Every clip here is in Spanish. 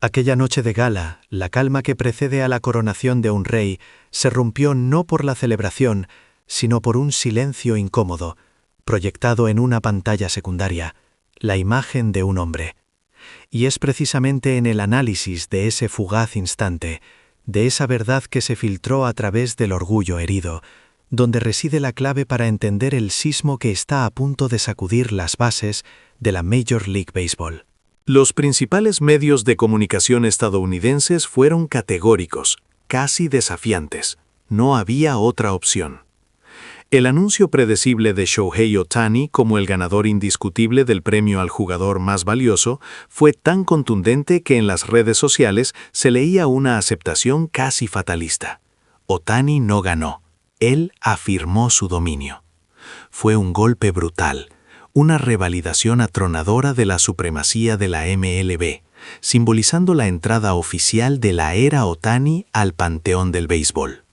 Aquella noche de gala, la calma que precede a la coronación de un rey se rompió no por la celebración, sino por un silencio incómodo, proyectado en una pantalla secundaria, la imagen de un hombre. Y es precisamente en el análisis de ese fugaz instante, de esa verdad que se filtró a través del orgullo herido, donde reside la clave para entender el sismo que está a punto de sacudir las bases de la Major League Baseball. Los principales medios de comunicación estadounidenses fueron categóricos, casi desafiantes. No había otra opción. El anuncio predecible de Shohei Ohtani como el ganador indiscutible del premio al jugador más valioso fue tan contundente que en las redes sociales se leía una aceptación casi fatalista. Ohtani no ganó. Él afirmó su dominio. Fue un golpe brutal, una revalidación atronadora de la supremacía de la MLB, simbolizando la entrada oficial de la era Ohtani al panteón del béisbol.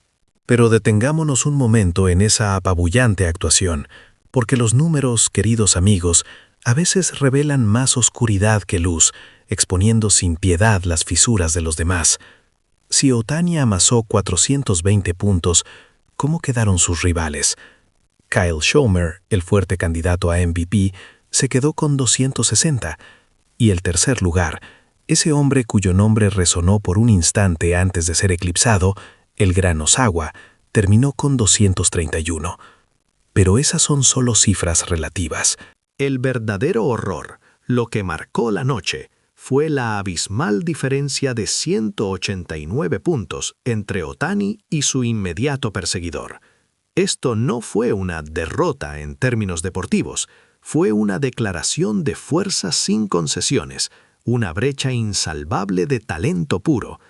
Pero detengámonos un momento en esa apabullante actuación, porque los números, queridos amigos, a veces revelan más oscuridad que luz, exponiendo sin piedad las fisuras de los demás. Si Ohtani amasó 420 puntos, ¿cómo quedaron sus rivales? Kyle Schwarber, el fuerte candidato a MVP, se quedó con 260, y el tercer lugar, ese hombre cuyo nombre resonó por un instante antes de ser eclipsado, el gran Osawa, terminó con 231. Pero esas son solo cifras relativas. El verdadero horror, lo que marcó la noche, fue la abismal diferencia de 189 puntos entre Ohtani y su inmediato perseguidor. Esto no fue una derrota en términos deportivos, fue una declaración de fuerza sin concesiones, una brecha insalvable de talento puro.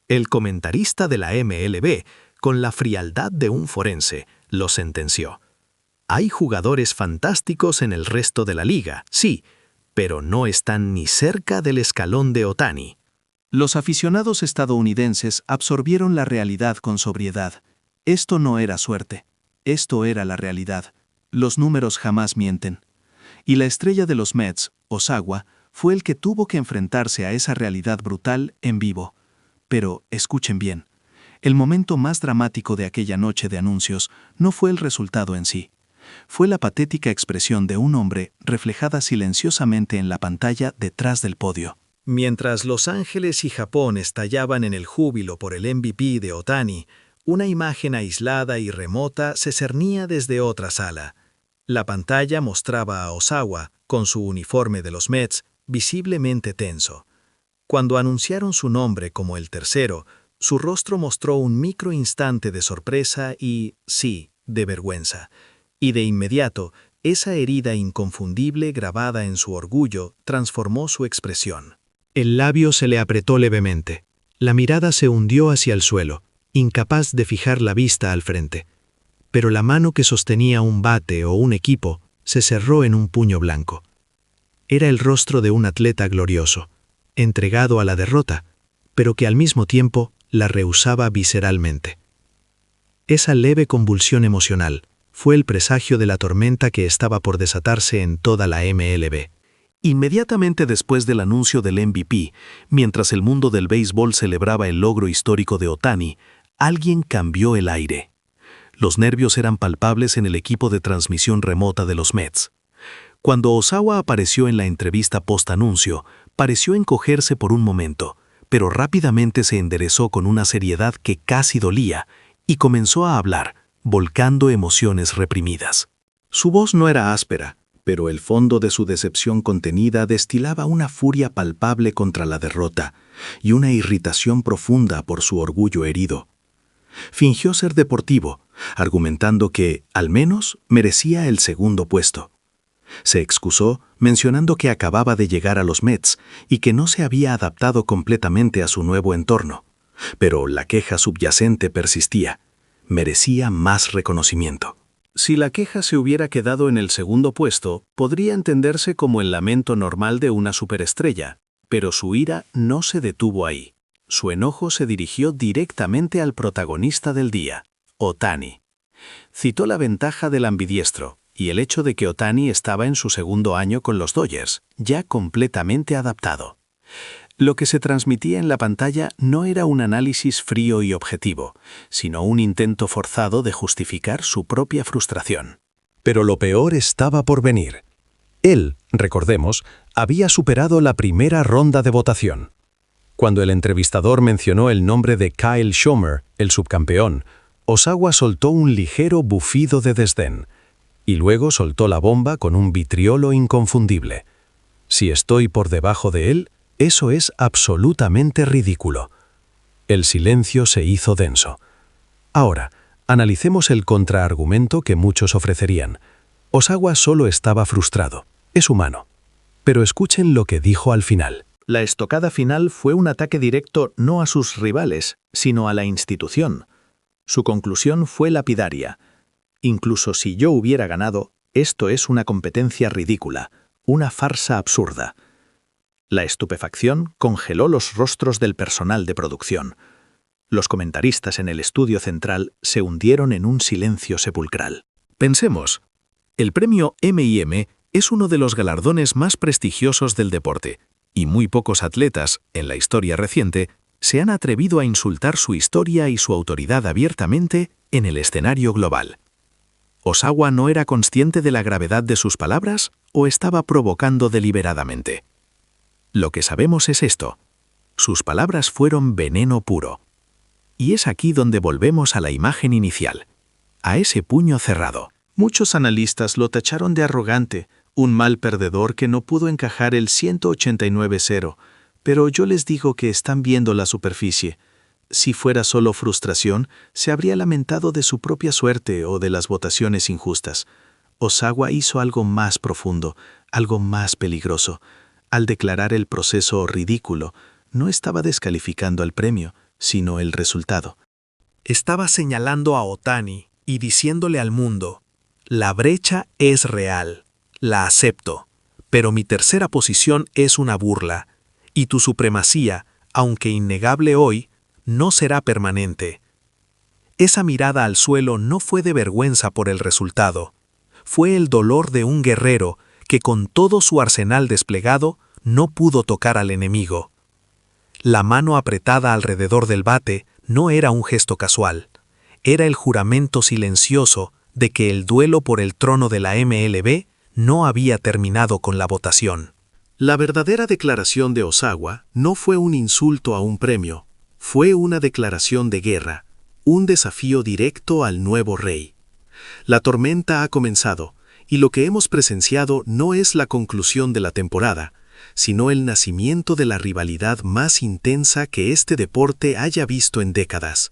El comentarista de la MLB, con la frialdad de un forense, lo sentenció. Hay jugadores fantásticos en el resto de la liga, sí, pero no están ni cerca del escalón de Ohtani. Los aficionados estadounidenses absorbieron la realidad con sobriedad. Esto no era suerte. Esto era la realidad. Los números jamás mienten. Y la estrella de los Mets, Osawa, fue el que tuvo que enfrentarse a esa realidad brutal en vivo. Pero, escuchen bien, el momento más dramático de aquella noche de anuncios no fue el resultado en sí. Fue la patética expresión de un hombre reflejada silenciosamente en la pantalla detrás del podio. Mientras Los Ángeles y Japón estallaban en el júbilo por el MVP de Ohtani, una imagen aislada y remota se cernía desde otra sala. La pantalla mostraba a Osawa, con su uniforme de los Mets, visiblemente tenso. Cuando anunciaron su nombre como el tercero, su rostro mostró un microinstante de sorpresa y, sí, de vergüenza. Y de inmediato, esa herida inconfundible grabada en su orgullo transformó su expresión. El labio se le apretó levemente. La mirada se hundió hacia el suelo, incapaz de fijar la vista al frente. Pero la mano que sostenía un bate o un equipo se cerró en un puño blanco. Era el rostro de un atleta glorioso, entregado a la derrota, pero que al mismo tiempo la rehusaba visceralmente. Esa leve convulsión emocional fue el presagio de la tormenta que estaba por desatarse en toda la MLB. Inmediatamente después del anuncio del MVP, mientras el mundo del béisbol celebraba el logro histórico de Ohtani, alguien cambió el aire. Los nervios eran palpables en el equipo de transmisión remota de los Mets. Cuando Osawa apareció en la entrevista post-anuncio, pareció encogerse por un momento, pero rápidamente se enderezó con una seriedad que casi dolía y comenzó a hablar, volcando emociones reprimidas. Su voz no era áspera, pero el fondo de su decepción contenida destilaba una furia palpable contra la derrota y una irritación profunda por su orgullo herido. Fingió ser deportivo, argumentando que, al menos, merecía el segundo puesto. Se excusó mencionando que acababa de llegar a los Mets y que no se había adaptado completamente a su nuevo entorno. Pero la queja subyacente persistía. Merecía más reconocimiento. Si la queja se hubiera quedado en el segundo puesto, podría entenderse como el lamento normal de una superestrella, pero su ira no se detuvo ahí. Su enojo se dirigió directamente al protagonista del día, Ohtani. Citó la ventaja del ambidiestro y el hecho de que Ohtani estaba en su segundo año con los Dodgers, ya completamente adaptado. Lo que se transmitía en la pantalla no era un análisis frío y objetivo, sino un intento forzado de justificar su propia frustración. Pero lo peor estaba por venir. Él, recordemos, había superado la primera ronda de votación. Cuando el entrevistador mencionó el nombre de Kyle Schumer, el subcampeón, Osawa soltó un ligero bufido de desdén, y luego soltó la bomba con un vitriolo inconfundible. Si estoy por debajo de él, eso es absolutamente ridículo. El silencio se hizo denso. Ahora, analicemos el contraargumento que muchos ofrecerían. Osawa solo estaba frustrado. Es humano. Pero escuchen lo que dijo al final. La estocada final fue un ataque directo no a sus rivales, sino a la institución. Su conclusión fue lapidaria. Incluso si yo hubiera ganado, esto es una competencia ridícula, una farsa absurda. La estupefacción congeló los rostros del personal de producción. Los comentaristas en el estudio central se hundieron en un silencio sepulcral. Pensemos, el premio M&M es uno de los galardones más prestigiosos del deporte, y muy pocos atletas, en la historia reciente, se han atrevido a insultar su historia y su autoridad abiertamente en el escenario global. ¿Osawa no era consciente de la gravedad de sus palabras o estaba provocando deliberadamente? Lo que sabemos es esto. Sus palabras fueron veneno puro. Y es aquí donde volvemos a la imagen inicial, a ese puño cerrado. Muchos analistas lo tacharon de arrogante, un mal perdedor que no pudo encajar el 189-0, pero yo les digo que están viendo la superficie. Si fuera solo frustración, se habría lamentado de su propia suerte o de las votaciones injustas. Osawa hizo algo más profundo, algo más peligroso. Al declarar el proceso ridículo, no estaba descalificando al premio, sino el resultado. Estaba señalando a Otani y diciéndole al mundo, la brecha es real, la acepto, pero mi tercera posición es una burla, y tu supremacía, aunque innegable hoy, no será permanente. Esa mirada al suelo no fue de vergüenza por el resultado, fue el dolor de un guerrero que con todo su arsenal desplegado no pudo tocar al enemigo. La mano apretada alrededor del bate no era un gesto casual, era el juramento silencioso de que el duelo por el trono de la MLB no había terminado con la votación. La verdadera declaración de Osawa no fue un insulto a un premio, fue una declaración de guerra, un desafío directo al nuevo rey. La tormenta ha comenzado, y lo que hemos presenciado no es la conclusión de la temporada, sino el nacimiento de la rivalidad más intensa que este deporte haya visto en décadas.